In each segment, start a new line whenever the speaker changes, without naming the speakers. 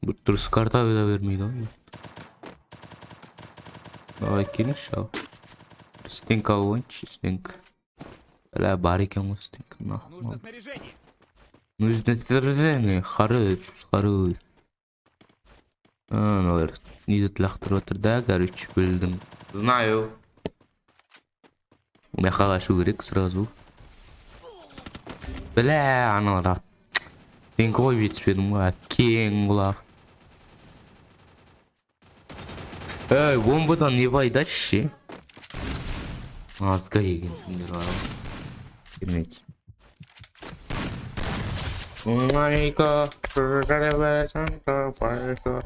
Dürüst karta öyle vermeydi o. Давай келіңізші ал. Стенк алып ойыншы, стенк. Бля, бар екен ғой стенк.
Нужно снаряжение.
Нужно снаряжение. Харыс. Аналар неде лақтырып отыр да, короче, білдім. Знаю. Маяққа қашу керек сразу. Бля, аналар стенк ғой жетіспедім ғой, кең құлақ. Бомбадан не пайдасы? Азға егенсіңдер ала. Демек. Майка, Санта Пайка.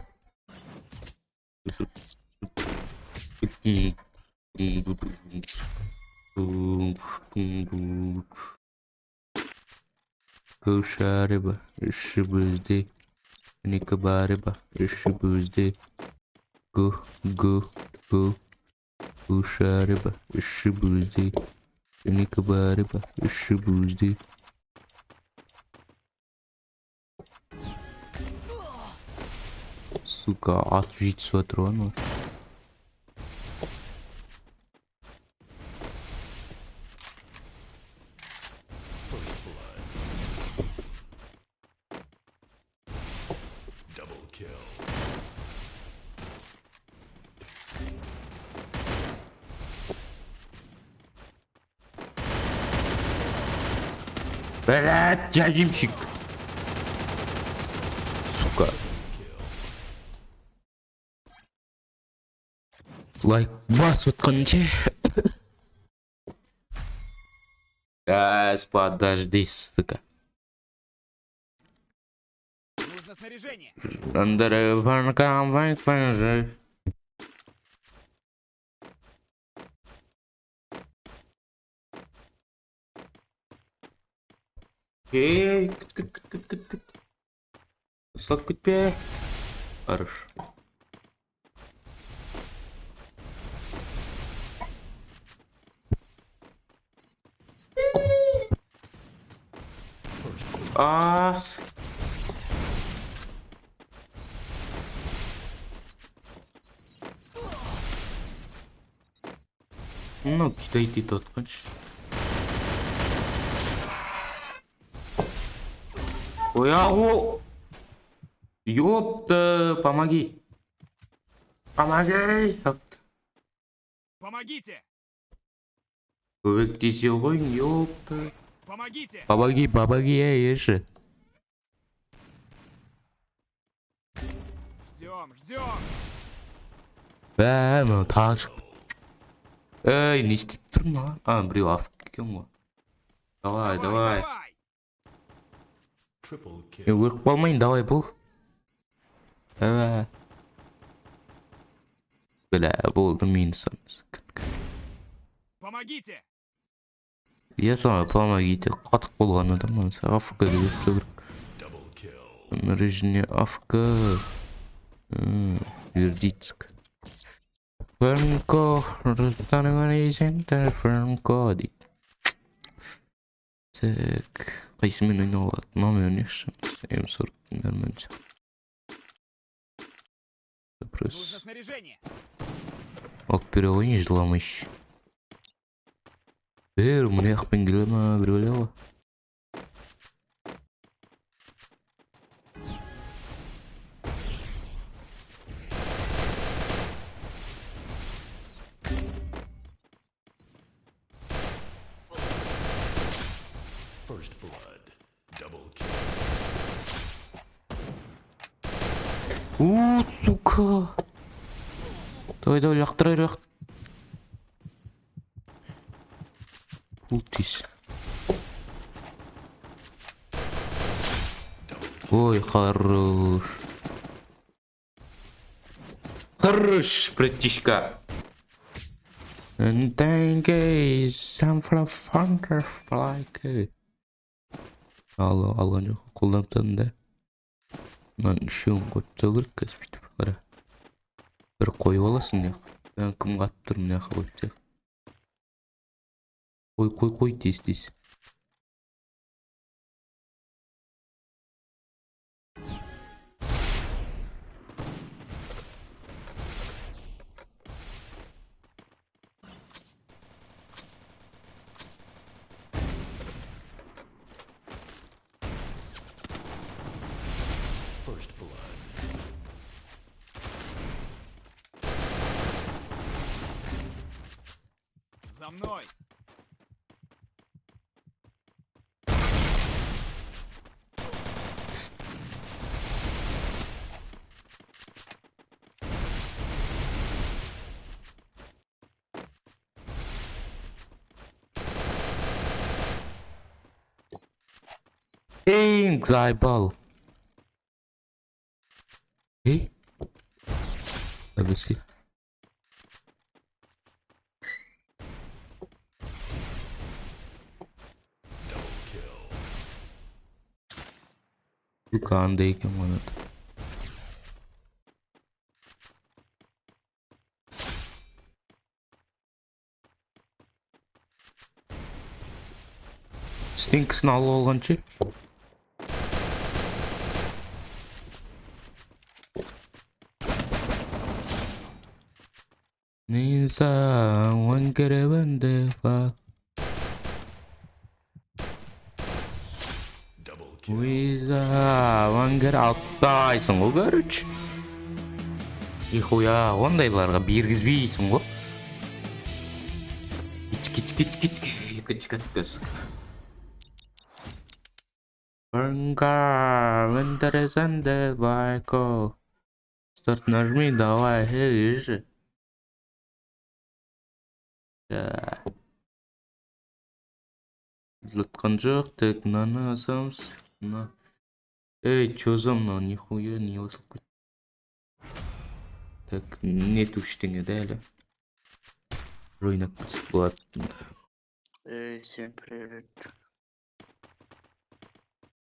Кошарыба, іші бізде. Некі барыба, іші бізде. Go. Кошарыба, іші бізде. Некі барыба, іші бізде. Сука, ат жетісіп отыр ғой анау. Блядь, жажимшик. Сука. Лайк басып отқанынша. Подожди, сука.
Нужно снаряжение.
Эй, кыт. Слаб күтпе. Хорош. Ас. Ну, кидайте тот, хочешь? Ой, ау! Ёпта, помоги! Ёпта.
Помогите!
Көмектесе ғой, ёпта.
Помогите!
Помоги, еші.
Ждем.
Мынау тағы шығып. Не істеп тұрмын а? Біреу афк екен ғой. Давай. Өліп қалмайын, давай бұл. Бля, болды мен саныз.
Помогите!
Я сама помогите. Қатық болған адам, афк деп тұрып. Снаряжение афк. Вердицк. Фермко, расстанывание центр Фермко дейді. Так, қайсымен ойнауға мамы өнеші. М40 нормально.
Нужно снаряжение.
Окпере ойын жыламыш. Мне ақпен келе ма бір өлеуі.
First blood, double kill.
Сука. Давай, лақтырайық. Ултис. Ой, хорош. Хорош, братишка. And thank you, some like. Алло, не қолдамтан да. Мынан үшеуін қойып керек қазір бүйтіп қара. Бір қойып аласың не. Мен кім қатып тұр мына қойып. Қой тез.
За мной.
Эй, заебал. Эй? Объясни.
Double kill.
Yukarıda ekan mana. Stinks'ni alып olganchi? Ninsa wangere bende fa.
Double kill.
Уйза, вангер алпыстайсың ғой, короче. Нихуя, ондайларға бергізбейсің ғой. Кич. Екінші кәткіз. Вангар, интересанде байко. Старт нажми, давай, же. Да. Златқан жоқ, тек мынаны асамыз. Эй, чё за мынау, нихуя не басылып кетті. Так, нету ештеңе да әлі. Ойнап кетсек болады.
Всем привет.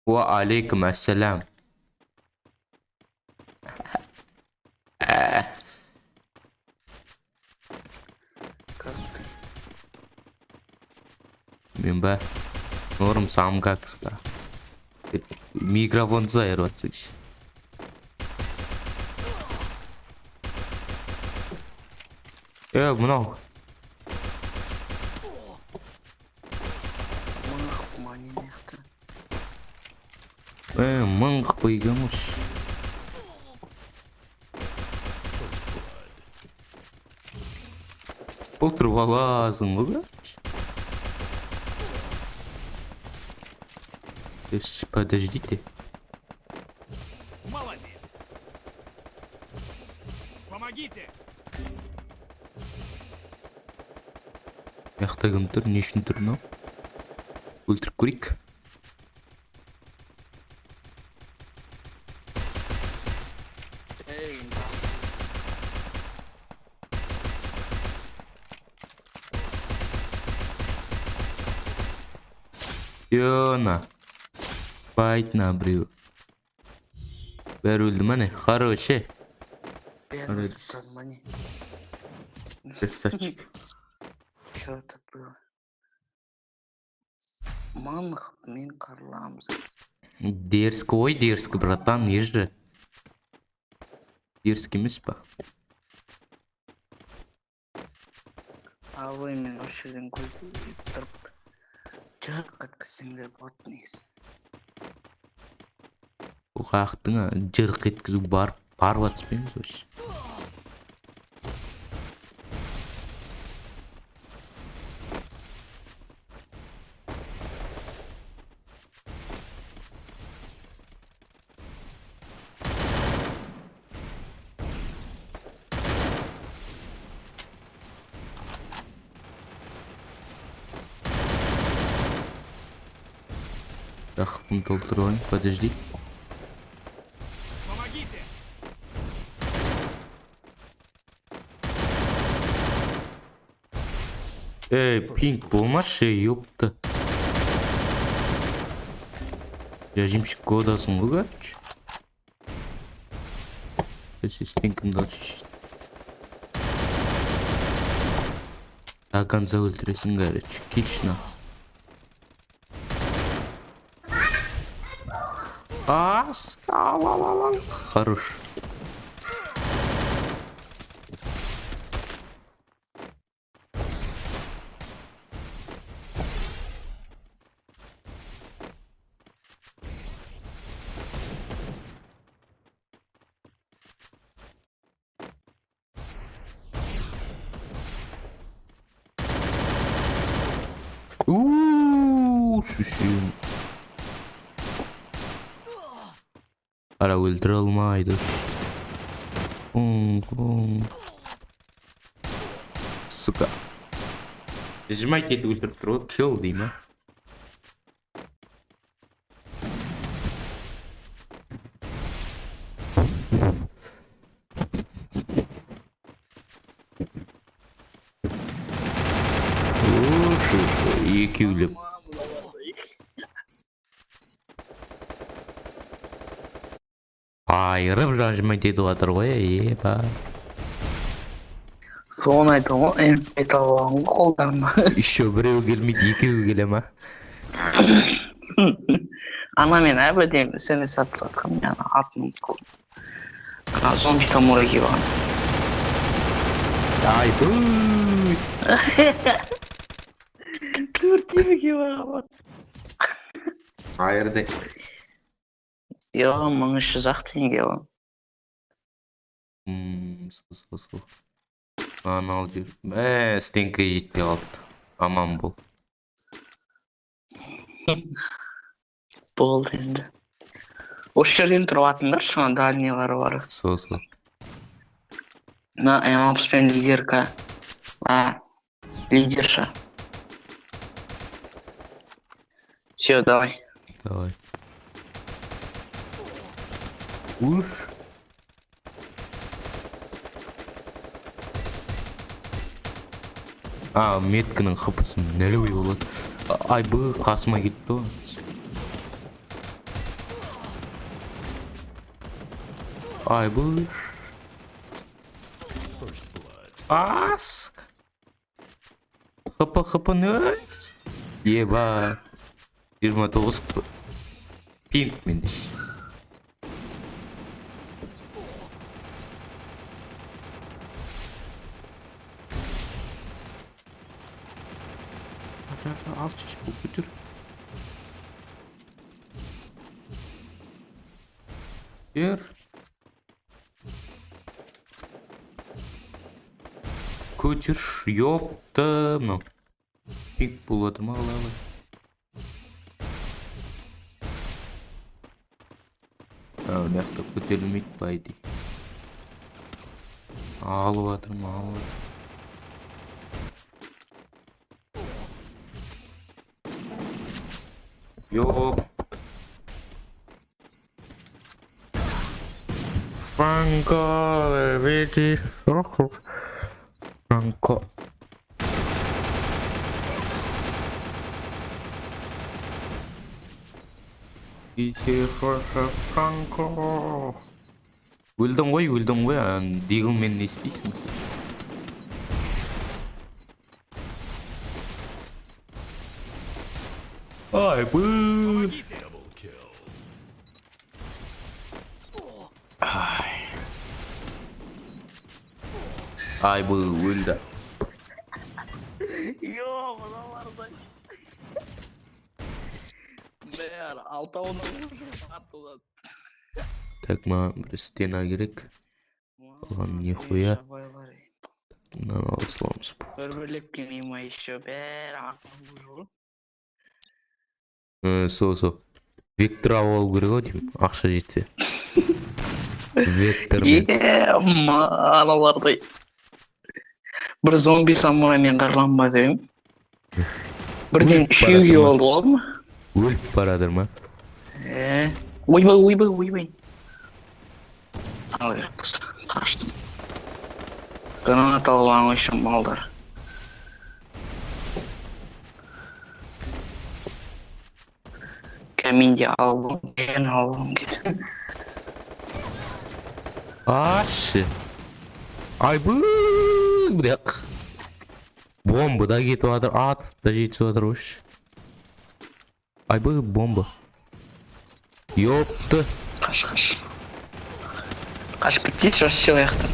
Ва алейкум ассалам.
Как ты?
Мен ба, норм сам как ба. Микрофон зайырватса кіші. Мынау.
Мани мехта.
Мыңғық бөйгеміз. Отырып аласың ғой. Подождите.
Молодец. Помогите.
Яқта кім тұр, не үшін тұр мынау? Өлтіріп көрейік.
Эй,
Йона. Байтна біреу. Бәрі өлді мане, хороше.
первый
Молодец.
стал мани.
Красавчик.
Что это было? Манх, мен карламыз.
Дерзко, ой, дерзко, братан, ежі. Дерзко емес па?
А вы мен осы жерден көзді тұрып жарқ еткізсеңдер болады негізі.
Қақтың жырқ еткізу барып атыспаймыз вообще. Рахым толтырайын, подожди.
Помогите.
Пинг болмашы, ёпта. Жемшік кодасың ғой, короче. Ассистентім дал чешет. До конца өлтіресің, короче. Кична. Хорош. Шүшім. Ара өлтіре алмайды. Сука. Жымай кетіп өлтіріп тұр ғой, kill дей ма? Екеулеп. Айырып жанжымай кетіп жатыр ғой, епа.
Соны айтам ғой, айта алған қолдарына.
Еще біреу келмейді, екеуі келе ма?
Ана мен әбірден сені сатқан, мен атын ұмытып қалдым. Зомби самурай келіп алған.
Ай, бұй!
Төртеуі келіп алған.
Айырды.
Жоқ, 1300-ақ теңге ол.
Сол. Анау жүр. Стенке жетпей қалды. Аман бол.
Болды енді. Осы жерден тұрватындар, шына дальниялары бар.
Сол.
На М60 пен лидерка. Лидерша. Все, давай.
Давай. Уш. Меткінің қыпысын нәлеуі болады. Ай, бұғы қасыма кетті ғой. Ай, бұғы. Аск. Қыпы нөй. Еба. 29 қыпы. Пинк мен еш. Алчаш бұл көтір. Көтір, ёпты, мынау. Пинк бұл атыр ма қалай? Мияқта көтерілмейді байды. Алып атыр ма, алып. Ёп. Франко, види. Франко. Иди, Франко. Өлдің ғой, дегілмен не істейсің? Ай, бұл.
Помогите!
Double kill.
Ай, бұл өлді.
Йо, мыналарда. Бәр, алтауына атылады.
Так, ма бір стена керек. Оған не хуя? Мынаны алысыламыз.
Бір-бірлеп келмейма еще, бәр, артын
Со. Вектор алу керек ғой деймін, ақша жетсе. Вектормен.
Аналардай. Бір зомби самураймен қарланба дейм. Бірден үшеуге oldu олды ма?
Өліп барадыр ма?
Ойбай. Ал керек болса, қараштым. Гранат алған үшін малдар. Каминде алғым келді.
Ашы. Ай, бұдақ. Бомба да кетіп жатыр, ат да жетіп жатыр өш. Ай, бомба. Ёпты.
Қаш. Қашып кетейші осы аяқтан.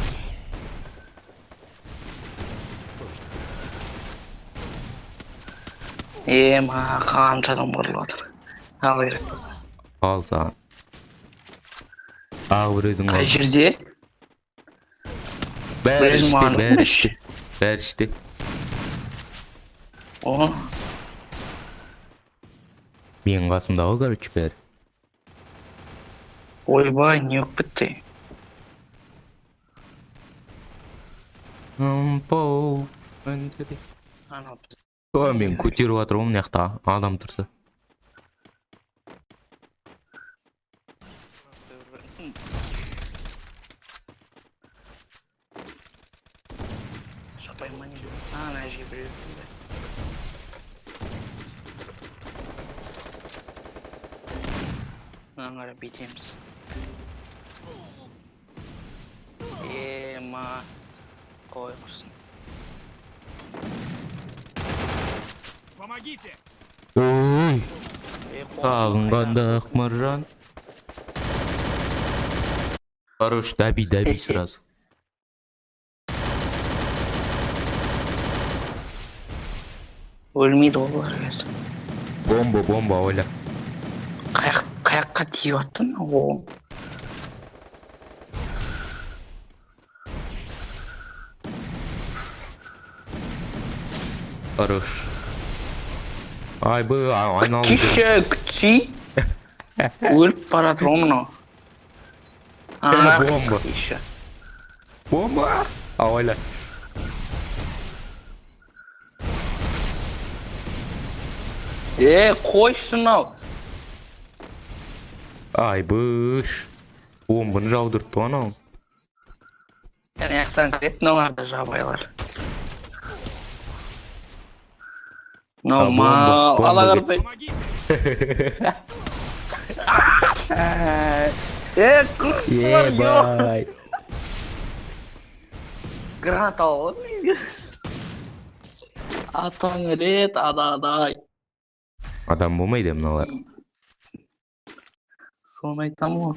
Ма, қанша адам қырылып жатыр. Ал керек болса.
Ал саған. Ағы бір өзің
Қай
ал.
жерде?
Бәрі іште.
О,
Менің қасымдағы короче бәрі.
Ойбай, не болып кетті?
Анау мен көтеріп жатырмын мына жақта адам тұрса.
Шапай мани. Ана жебіреу. Аңғара бетеміз. Ма. Қой құрсын.
Помогите!
Ой, сағынғанда ақмаржан. Хорош, даби сразу.
Өлмейді олар өзі.
Бомба, ойла.
Қаяққа тиіп аттың? О.
Хорош. Айбы, айналды.
Күтші. Өліп барады ғой мынау.
Бомба. Бомба. Ойла.
Қойшы мынау.
Айбыш. Бомбаны жаудыртты анау.
Яғни ақтан кіретін оларды жабайлар. Мынау мал. Ала қарсай.
Помогите!
Құрсылар жоқ.
Ебай.
Гранат алып негіз. Атаң рет, ададай.
Адам болмайды мыналар.
Соны айтам ғой.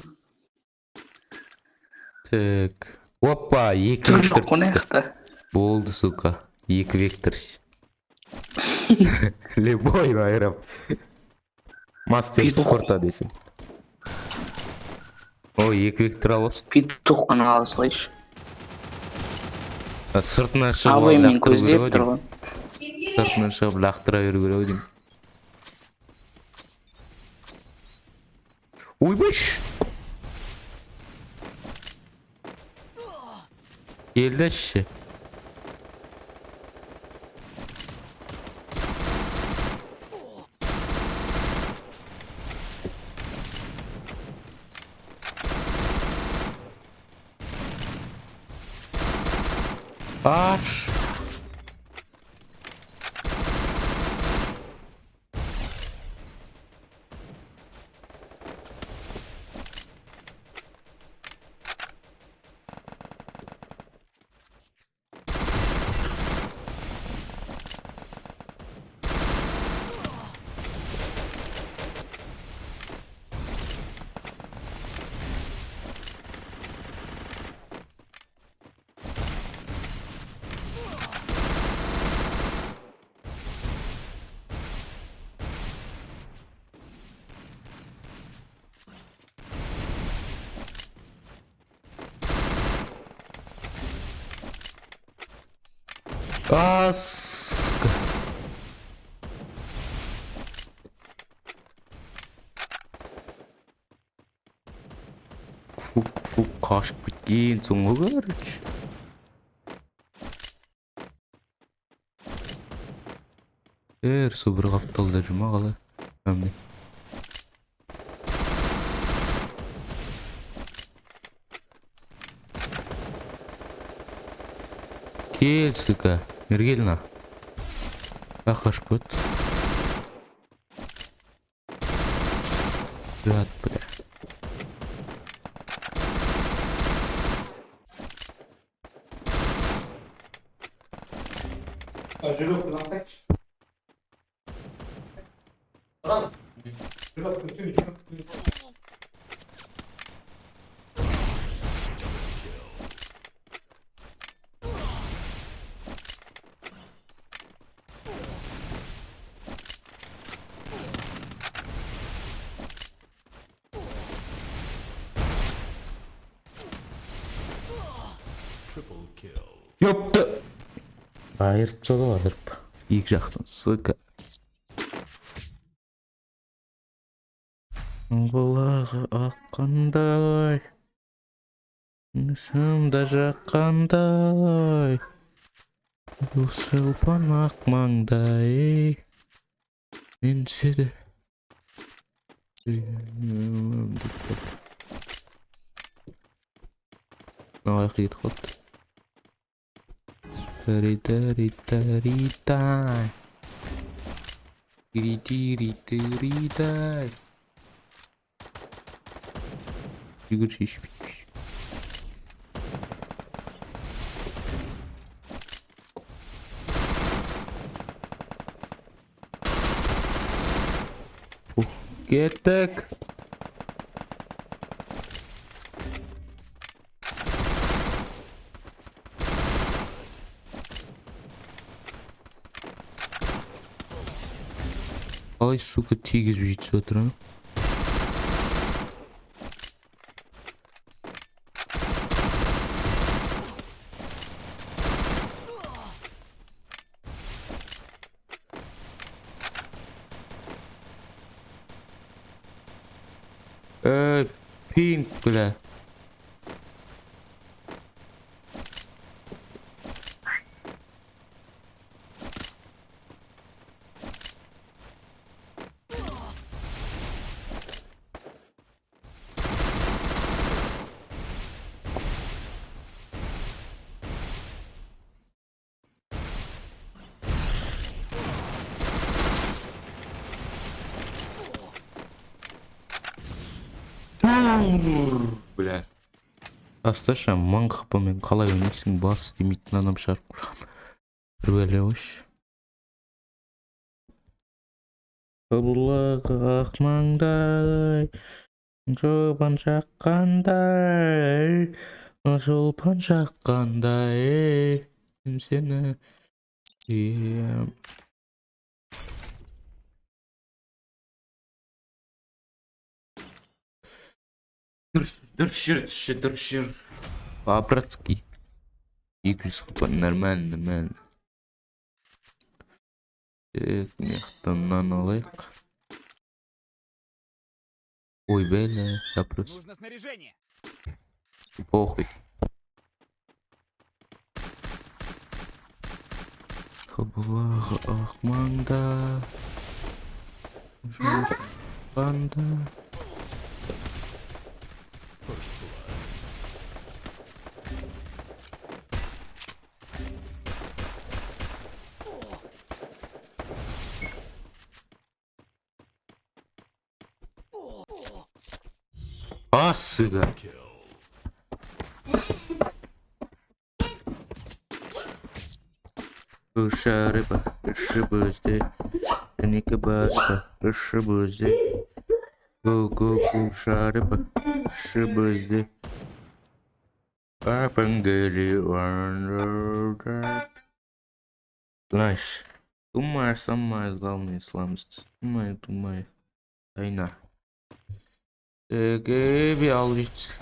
Так. Опа, екі
Түр
вектор
жоқ қой
түсті. Болды, сука. Екі вектор. Любой, наверное. Мастер спорта десең. Ой, екі вектор алып.
Петух қана алысылайшы.
Сыртына шығып
Абай мен
лақтыру керек
көздеп
ау
тұр
деймін.
ғой.
Сыртына шығып лақтыра беру керек ау деймін. Ойбаш! Келдіші. Аш! Сука. Фу, қашып кеткен соңғы короче. Су бір қапталда жұма қалай. Әмде. Кел, сука. Мергелна. Қашып көт. Жат, бля.
Жүрек қайтшы.
Triple kill.
Ёпты. Айырып салып жатырып. Екі жақтан, сука. Бұлағы аққандай, нысымда жаққандай, бұл сылпан ақ маңдай, мен сені сүйемін деп. Аяқ кетіп қалды. Тари-тари-тари-тай. Тири-тири-тири-тай. Жүгір шешпейміз. Кеттік. Қалай, сука, тегізіп жетіп отыр, а? Пинг, бля. Бля. Асташа, маңқыпымен қалай өнесің бас демейтін анам шарп құрған. Бір бәле өш. Бұлағы ақ маңдай, жобан жаққандай, жолпан жаққандай, мен сені сүйем. Дұршыр. По-братски. 200 хп, нормально. Мехтаннан алайық. Ой, бля, запрос.
Нужно снаряжение.
Похуй. Бұлағы ақ маңда, жолпанда.
First blood.
Асыға.
Kill.
Ұша рыба, ұшы бөзде, әнекі баста, ұшы бөзде. Go, ұша рыба, ұшы бөзде. Папангали вандерда. Знаешь, думаю, самое главное слабость. Думаю. Тайна. Gibi al git.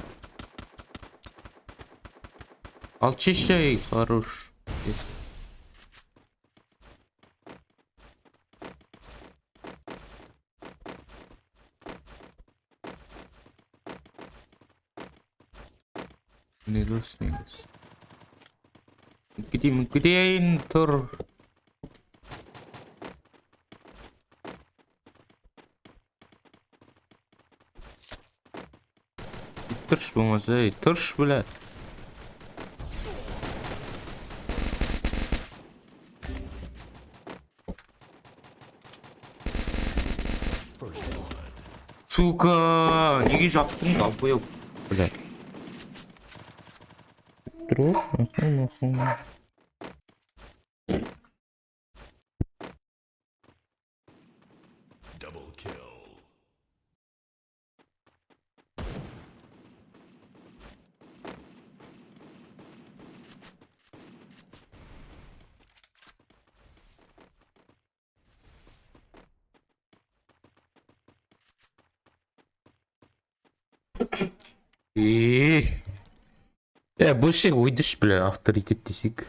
Al çiçeği sarhoş. Ne diyorsun? Gideyim dur. Тұрш болмаса, тұрш, блядь.
First blood.
Сука, неге жаттың алпай ау, блядь. Тұр, мақым.
Double kill.
Бұл şey ойдыш, бля, авторитет десек.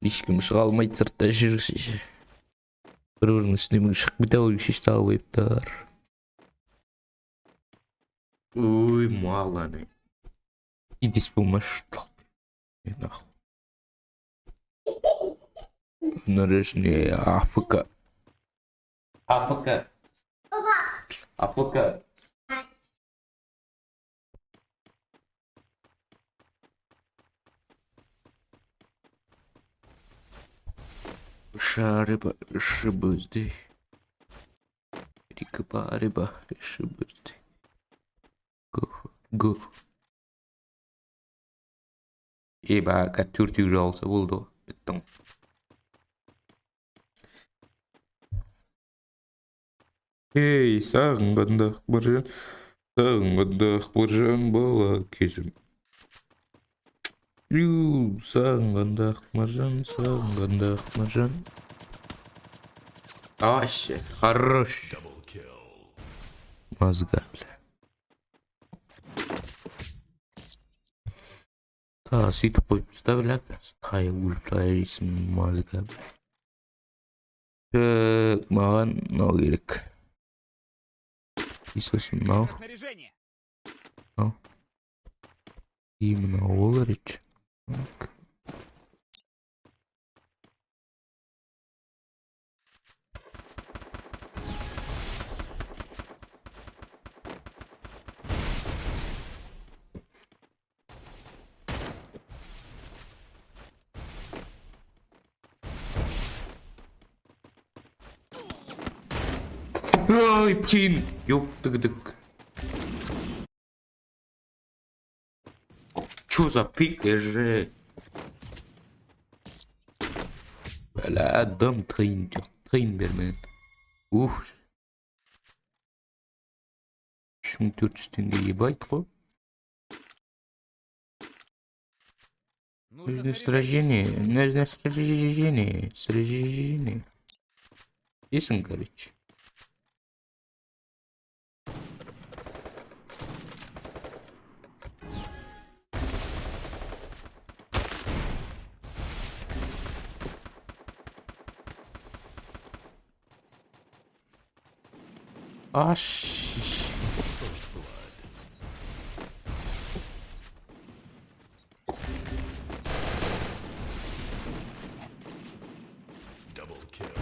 Ешкім шыға алмайды сыртта жүрсеше. Bir-birinin üstüne ışık bir de uyuşuş daha koyuplar. Uy mala ne. İdis bulmuş. Nahı. Наружные Африка. Африка. Африка. Шарыба, шибызды. Рикабарыба, шибызды. Go, go. İyi bak, Türk olsa buldu. Bittim. Ey sağınғандақ бір жан бала кезім. Сағынғандақ маржан. Вообще, хорош.
Double kill.
Мозга, бля. Та, сөйтіп қойып ұстап, қай ультайсың малға. Маған мынау керек. И сосын мынау. И мынау олар ич. Ай, птин! Ёп-тык-тык. Чё за пик же? Бля, адам тыйын бермен. Ух. 3400 тенге ебать, қой. Нужно сражение. Сражение. Дейсің, короче. Аш.
First blood. Double kill.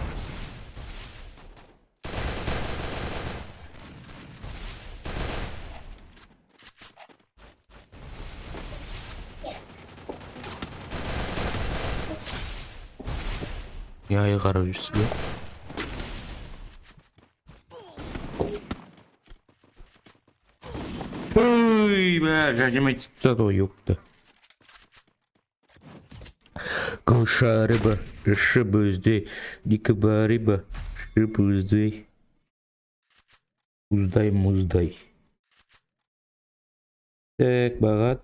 Яй қарап жүрсіз бе? Ой, бля, жажымай зато ёпта. Коша рыба, шибызды, дикоба рыба, шибызды. Муздай. Так, бағат.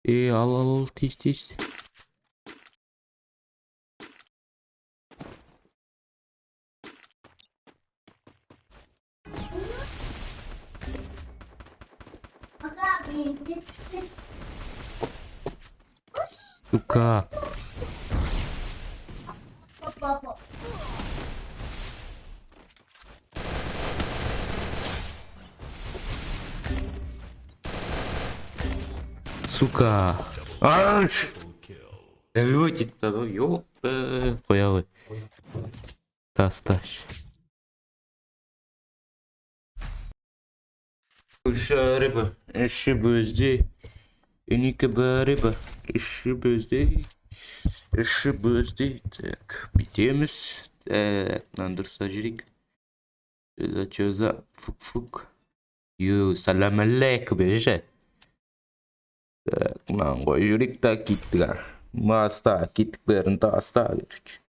Ал, тез. Сука. Сука. Аш!
Double kill.
Өтеді, ёпта. Қоя ғой. Тасташ. Коша рыба, шибызды. Никоба рыба, шибызды. Так, бітеміз. Так, нандырса жүрек. Чөза, фук. Салам алейкум, беже. Так, мынаны қой жүрек та кеттіға. Маста, кеттік бәрін таста берші.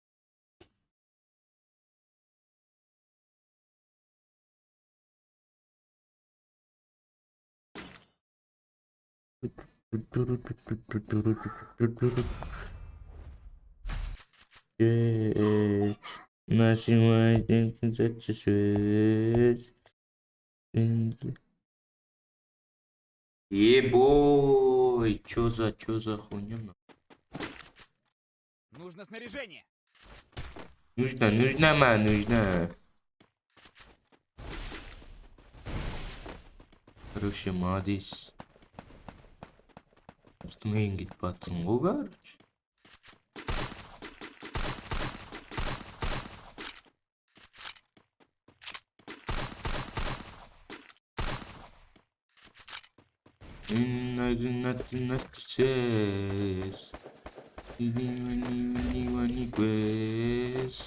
Нажимай, Ебой, чё за хуйня?
Нужно снаряжение.
Нужно. Короче, молодец. Üstüme git batsın o garç. Nasıl ses? Vani quest.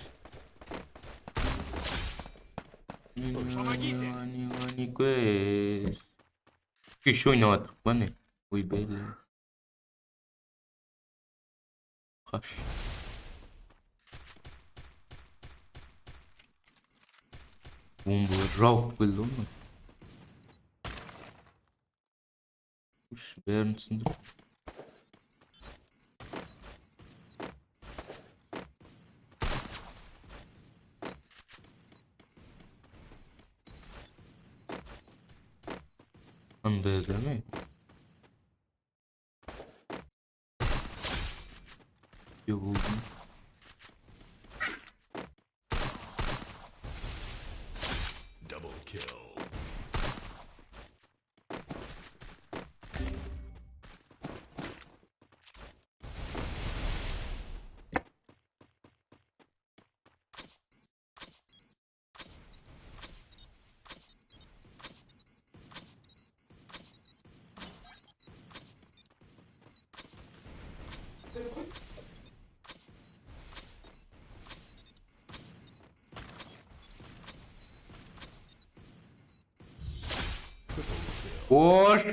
Vani quest. Kişi oynamadık bana. Uy belli. Kaş. Bomba rauk geldi oğlum. Beğensin. Andı değil mi? Yok oldu.
Double kill.
Boş.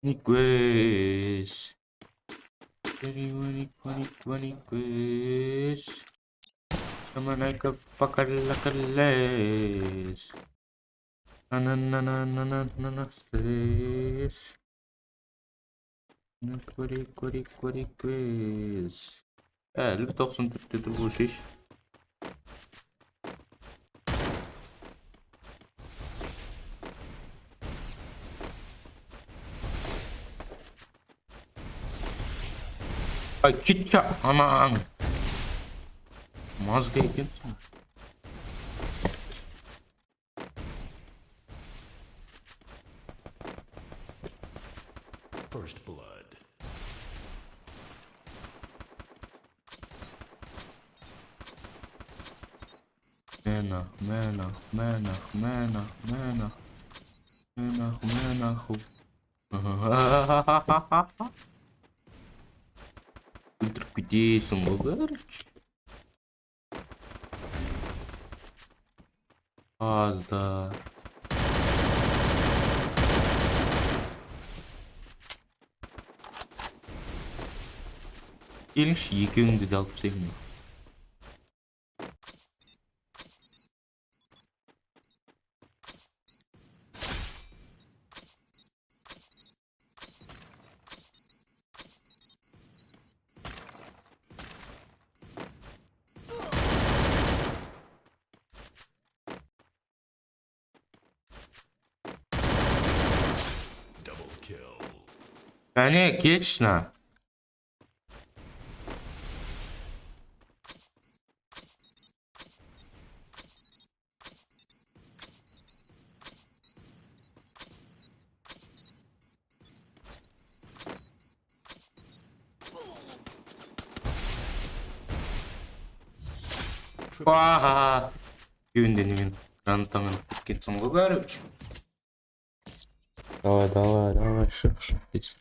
Niquez. Niquez. Sama naik ke fakarlakales. Stress. Quiz. Lu 94 dedi bu iş. Ay git ya aman. Mazgaya kimsin?
First blood.
Mena. Ультра где самогарч? Да. Gelmiş yıkıyorsun dedi alıp sevmiyor.
Double kill.
Yani geç na. Wah. Yöndenimin rantangan ketken самогарч. Давай, шах, здесь.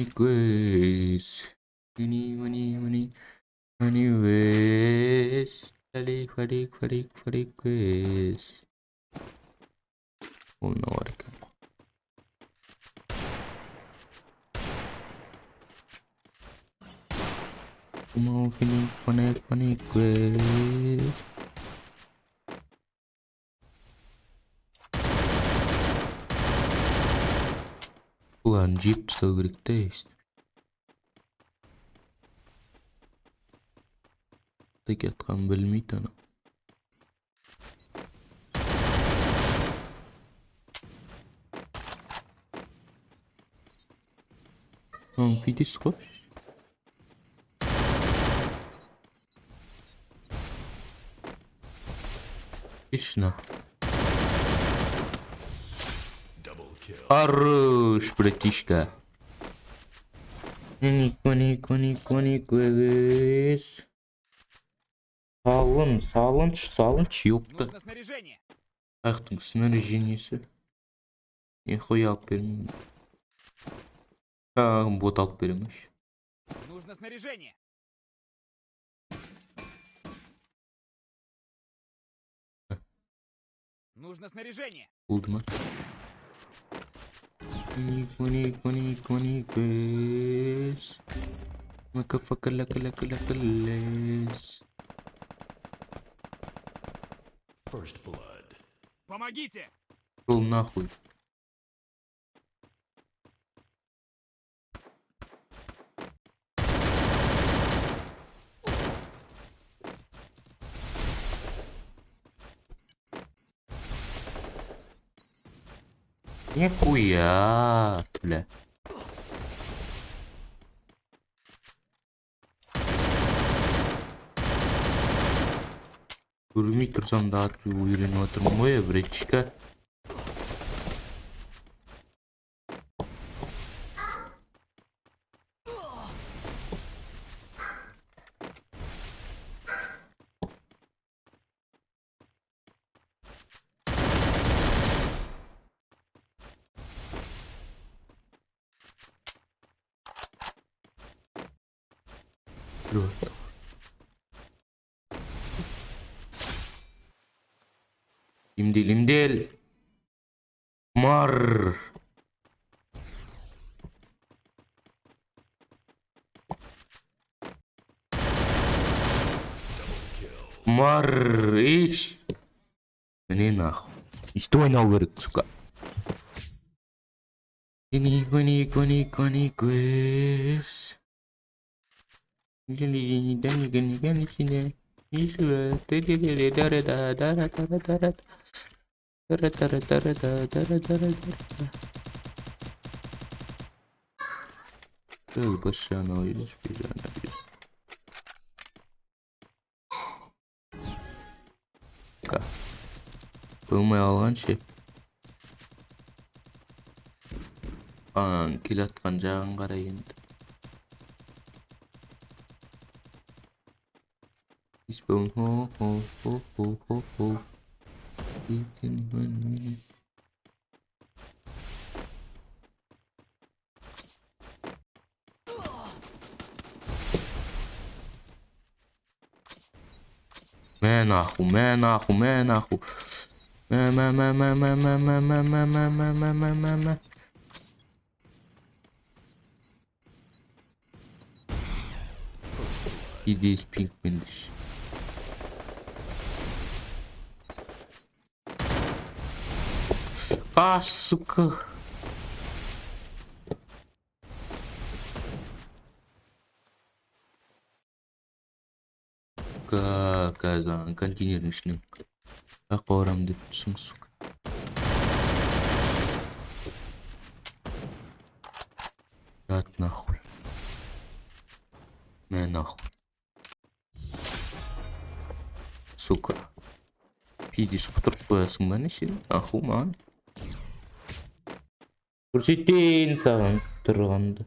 Никвес. Anyways. Фарик, quest. Una hora que mau fini quest. Ulan Jeep sığırıkta tek atkan bilmeydi ana. Пидис қой. Отлично.
Double kill.
Хорош, братишка. Нико. Салынч, ёпта.
Нужно снаряжение.
Ақтың снаряжениесі. Нихуя алып бермеймін. Бот алып беремін.
Нужно снаряжение. Нужно снаряжение.
Oldu mu? Нико. Макафакалакалакалакалес.
First blood.
Помогите.
Шел нахуй. Нихуя, бля. Көрмей тұрсам да атып үйреніп отырмын ғой, братишка. Limdel. Mar. Иш. Міне нахуй. Исті ойнау керек, сука. Никвес. Başına oyunuz bir yana bir. Bulmaya alan şey. Kill atkan jangan qarayın. Isbon ho. Менаху. Иди из пинкмендиш. Сука. Казан, контейнерный. Как орам детсің, сука. От нахуй. Нахуй. Сука. Пидис құтырып қоясың ба не сен? Нахуй маған. Көрсетейін саған тұрғанды.